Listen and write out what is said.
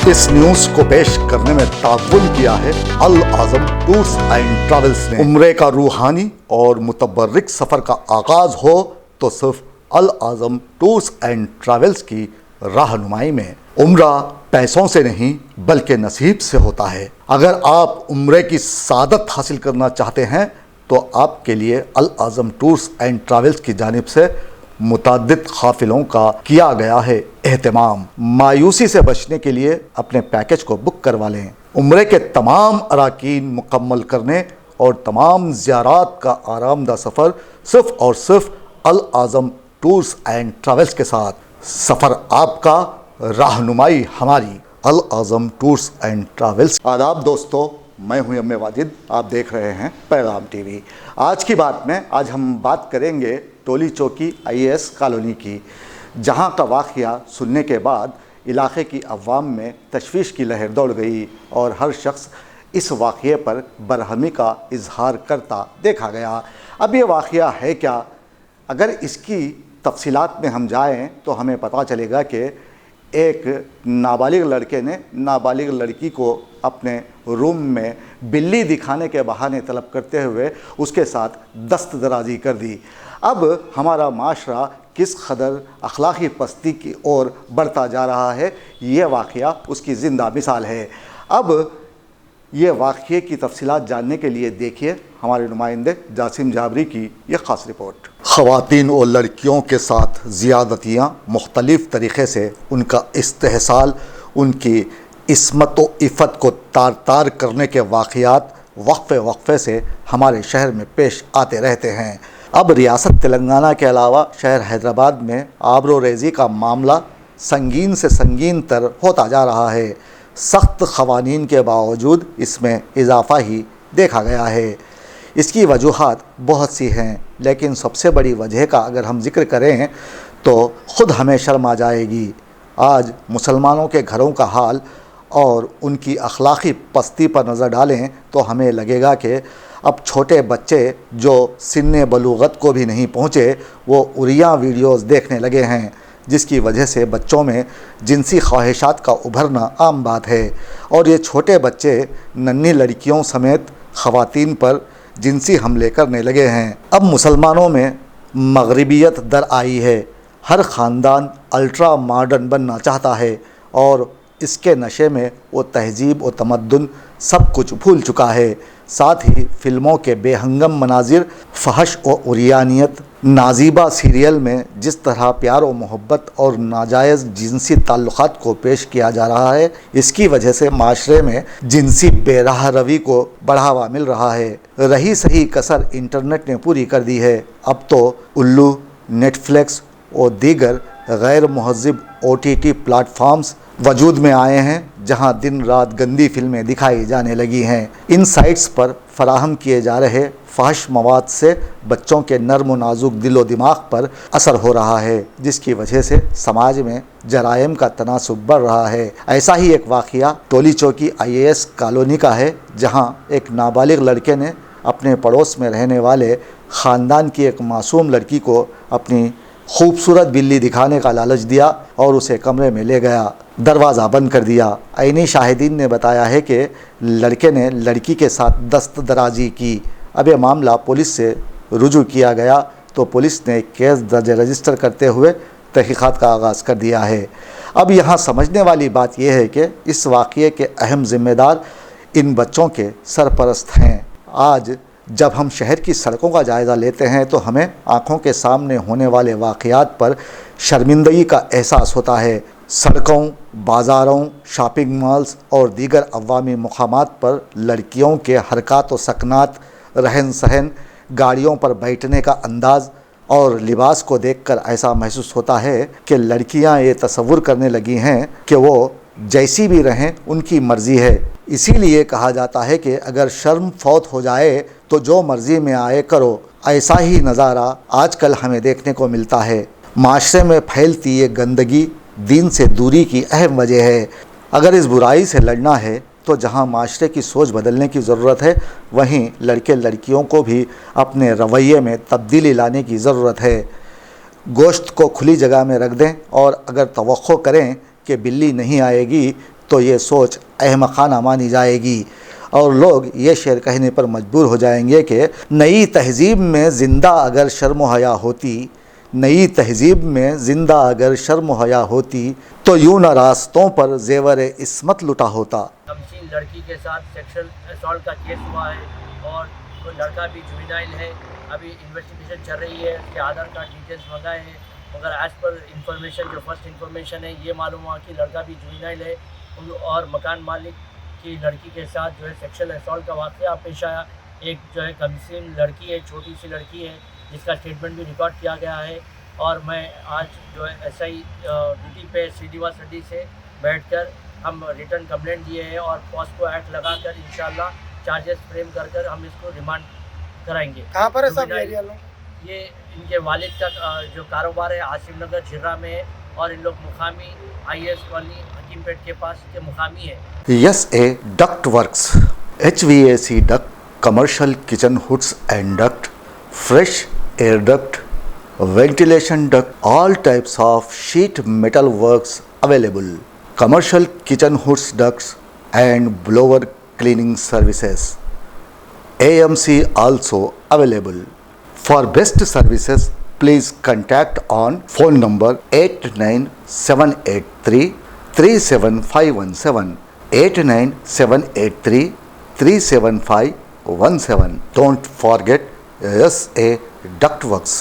इस न्यूज को पेश करने में ताउन किया है अल आज़म टूर्स एंड ट्रैवल्स ने। उम्रे का रूहानी और मुतबर्रिक सफ़र का आगाज़ हो तो सिर्फ अल आज़म टूर्स एंड ट्रैवल्स की रहनुमाई में। उम्रा पैसों से नहीं बल्कि नसीब से होता है। अगर आप उम्रे की सादत हासिल करना चाहते हैं तो आपके लिए अल आज़म टूर्स एंड ट्रैवल्स की जानिब से मुतअद्दिद काफिलों का किया गया है एहतमाम। मायूसी से बचने के लिए अपने पैकेज को बुक करवा लें। उम्रे के तमाम अराकीन मुकम्मल करने और तमाम ज़ियारात का आरामदा सफ़र सिर्फ़ और सिर्फ अल आज़म टूर्स एंड ट्रैवल्स के साथ। सफ़र आपका, रहनुमाई हमारी। अल आज़म टूर्स एंड ट्रैवल्स। आदाब दोस्तों, मैं हूं एम ए वाजिद, आप देख रहे हैं पैगाम टीवी। आज की बात में आज हम बात करेंगे टोली चौकी IAS कॉलोनी की, जहां का वाक़या सुनने के बाद इलाके की अवाम में तशवीश की लहर दौड़ गई और हर शख्स इस वाक़ये पर बरहमी का इजहार करता देखा गया। अब ये वाक़या है क्या? अगर इसकी तफसीलात में हम जाएं तो हमें पता चलेगा कि एक नाबालिग लड़के ने नाबालिग लड़की को अपने रूम में बिल्ली दिखाने के बहाने तलब करते हुए उसके साथ दस्तदराजी कर दी। अब हमारा माशरा किस कदर अखलाक़ी पस्ती की ओर बढ़ता जा रहा है, ये वाक़या उसकी ज़िंदा मिसाल है। अब ये वाक़ये की तफसीलात जानने के लिए देखिए हमारे नुमाइंदे जासिम जाबरी की ये ख़ास रिपोर्ट। ख़वातीन और लड़कियों के साथ ज़ियादतियाँ, मुख्तलिफ़ तरीक़े से उनका इस्तेहसाल, उनकी इस्मत व इफ़्फ़त को तार तार करने के वाक़यात वक्फ़े से हमारे शहर में पेश आते रहते हैं। अब रियासत तेलंगाना के अलावा शहर हैदराबाद में आबरो रेज़ी का मामला संगीन से संगीन तर होता जा रहा है। सख्त क़वानीन के बावजूद इसमें इजाफ़ा ही देखा गया है। इसकी वजूहात बहुत सी हैं, लेकिन सबसे बड़ी वजह का अगर हम ज़िक्र करें तो ख़ुद हमें शर्म आ जाएगी। आज मुसलमानों के घरों का हाल और उनकी अखलाक़ी पस्ती पर नज़र डालें तो हमें लगेगा कि अब छोटे बच्चे जो सिन्ने बलूगत को भी नहीं पहुँचे वो उरिया वीडियोज़ देखने लगे हैं, जिसकी वजह से बच्चों में जिनसी ख्वाहिशात का उभरना आम बात है। और ये छोटे बच्चे नन्ही लड़कियों समेत ख़वातीन पर जिनसी हमले करने लगे हैं। अब मुसलमानों में मगरिबियत दर आई है। हर ख़ानदान अल्ट्रा मॉडर्न बनना चाहता है और इसके नशे में वो तहज़ीब और तमद्दुन सब कुछ भूल चुका है। साथ ही फ़िल्मों के बेहंगम मनाजिर, फ़हश और उरियानियत, नाजीबा सीरियल में जिस तरह प्यार और मोहब्बत और नाजायज़ जिनसी ताल्लुक़ात को पेश किया जा रहा है, इसकी वजह से माशरे में जिनसी बेराह रवी को बढ़ावा मिल रहा है। रही सही कसर इंटरनेट ने पूरी कर दी है। अब तो उल्लू, नेटफ्लिक्स और दीगर गैर महज़िब OTT प्लेटफॉर्म्स वजूद में आए हैं, जहां दिन रात गंदी फिल्में दिखाई जाने लगी हैं। इन साइट्स पर फराहम किए जा रहे फ़हश मवाद से बच्चों के नर्म व नाजुक दिलो दिमाग पर असर हो रहा है, जिसकी वजह से समाज में जराइम का तनासुब बढ़ रहा है। ऐसा ही एक वाक़या टोली चौकी IAS कॉलोनी का है, जहां एक नाबालिग लड़के ने अपने पड़ोस में रहने वाले ख़ानदान की एक मासूम लड़की को अपनी खूबसूरत बिल्ली दिखाने का लालच दिया और उसे कमरे में ले गया, दरवाज़ा बंद कर दिया। ऐनी शाहिदीन ने बताया है कि लड़के ने लड़की के साथ दस्तदराजी की। अब यह मामला पुलिस से रुजू किया गया तो पुलिस ने केस दर्ज रजिस्टर करते हुए तहक़ीक़ात का आगाज़ कर दिया है। अब यहाँ समझने वाली बात यह है कि इस वाक़ये के अहम ज़िम्मेदार इन बच्चों के सरपरस्त हैं। आज जब हम शहर की सड़कों का जायज़ा लेते हैं तो हमें आँखों के सामने होने वाले वाक़यात पर शर्मिंदगी का एहसास होता है। सड़कों, बाज़ारों, शॉपिंग मॉल्स और दीगर अवामी मकामात पर लड़कियों के हरकत व सकनात, रहन सहन, गाड़ियों पर बैठने का अंदाज़ और लिबास को देखकर ऐसा महसूस होता है कि लड़कियां ये तसव्वुर करने लगी हैं कि वो जैसी भी रहें उनकी मर्ज़ी है। इसीलिए कहा जाता है कि अगर शर्म फौत हो जाए तो जो मर्ज़ी में आए करो। ऐसा ही नज़ारा आजकल हमें देखने को मिलता है। माशरे में फैलती ये गंदगी दीन से दूरी की अहम वजह है। अगर इस बुराई से लड़ना है तो जहां माशरे की सोच बदलने की ज़रूरत है, वहीं लड़के लड़कियों को भी अपने रवैये में तब्दीली लाने की ज़रूरत है। गोश्त को खुली जगह में रख दें और अगर तवक्को करें कि बिल्ली नहीं आएगी तो ये सोच अहमखाना मानी जाएगी और लोग ये शेर कहने पर मजबूर हो जाएंगे कि नई तहजीब में ज़िंदा अगर शर्म हया होती, नई तहजीब में ज़िंदा अगर शर्म हया होती तो यूं न रास्तों पर जेवर इस्मत लुटा होता। कमसीन लड़की के साथ सेक्सुअल असॉल्ट का केस हुआ है और वो लड़का भी जुवेनाइल है। अभी इन्वेस्टिगेशन चल रही है, उसके आधार कार्ड डिटेल्स मंगाए हैं, मगर एज पर इंफॉर्मेशन जो फर्स्ट इंफॉर्मेशन है ये मालूम हुआ कि लड़का भी जुवेनाइल है और मकान मालिक की लड़की के साथ जो है सेक्सुअल असॉल्ट का वाक़या पेश आया। एक जो है कमसीन लड़की है, छोटी सी लड़की है, जिसका स्टेटमेंट भी रिकॉर्ड किया गया है। और मैं आज जो है SI ड्यूटी पे श्रीनिवास रेड्डी से बैठकर हम रिटर्न कंप्लेंट दिए हैं और पॉस्को एक्ट लगाकर इंशाल्लाह चार्जेस फ्रेम कर कर हम इसको रिमांड कराएंगे। कहाँ पर है सब एरिया लोग? ये इनके वालिद का जो कारोबार है आसिम नगर झिर्रा में है और इन लोग मुकामी IAS कॉलोनी हकीमपेट के पास के मुकामी है। SA duct works, HVAC duct, commercial kitchen hoods and duct, fresh air duct, ventilation duct, all types of sheet metal works available, commercial kitchen hoods ducts and blower cleaning services, AMC also available. For best services please contact on phone number 89783 37517, 89783 37517. Don't forget SA Ductworks.